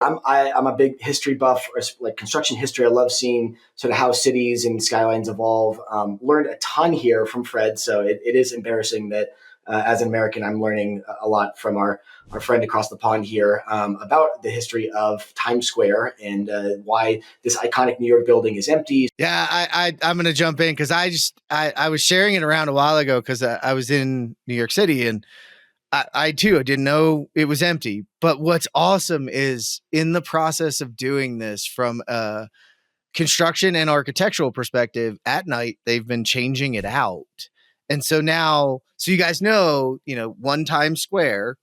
I'm a big history buff, or like construction history. I love seeing sort of how cities and skylines evolve. Learned a ton here from Fred, so it is embarrassing that as an American, I'm learning a lot from our friend across the pond here about the history of Times Square and why this iconic New York building is empty. Yeah, I'm going to jump in because I was sharing it around a while ago because I was in New York City and I didn't know it was empty. But what's awesome is in the process of doing this from a construction and architectural perspective at night, they've been changing it out. And so now, so you guys know, One Times Square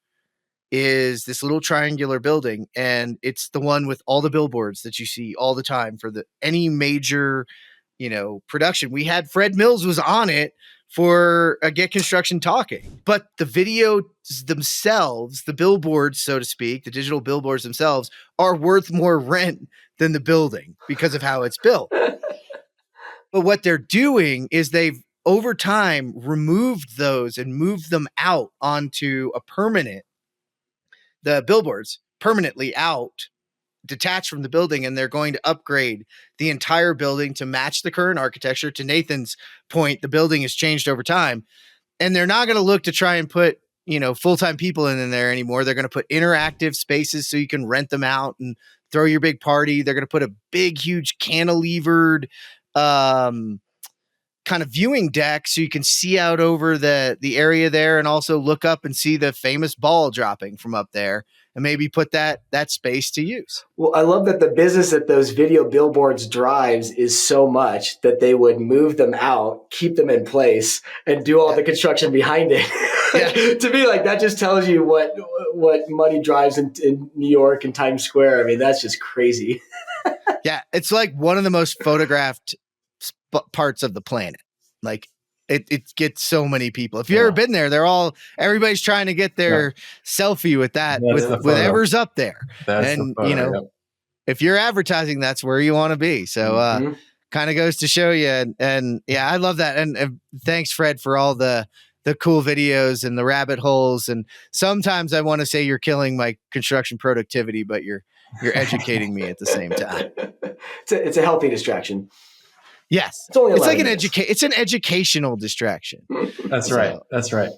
is this little triangular building, and it's the one with all the billboards that you see all the time for any major, production. We had Fred Mills was on it for a Get Construction Talking, but the videos themselves, the billboards, so to speak, the digital billboards themselves are worth more rent than the building because of how it's built. But what they're doing is they've over time removed those and moved them out onto the billboards permanently out, detached from the building, and they're going to upgrade the entire building to match the current architecture. To Nathan's point, the building has changed over time, and they're not going to look to try and put, full-time people in there anymore. They're going to put interactive spaces so you can rent them out and throw your big party. They're going to put a big, huge cantilevered, kind of viewing deck so you can see out over the area there and also look up and see the famous ball dropping from up there and maybe put that space to use. Well, I love that the business that those video billboards drives is so much that they would move them out, keep them in place, and do all the construction behind it. Yeah. To me, like, that just tells you what money drives in New York and Times Square. I mean, that's just crazy. Yeah, it's like one of the most photographed parts of the planet. Like it gets so many people. If you've ever been there, everybody's trying to get their selfie with that, with whatever's up there. That's if you're advertising, that's where you want to be. So kind of goes to show you. And yeah, I love that. And thanks, Fred, for all the cool videos and the rabbit holes. And sometimes I want to say you're killing my construction productivity, but you're educating me at the same time. It's a healthy distraction. Yes. It's like it's an educational distraction. That's right. That's right.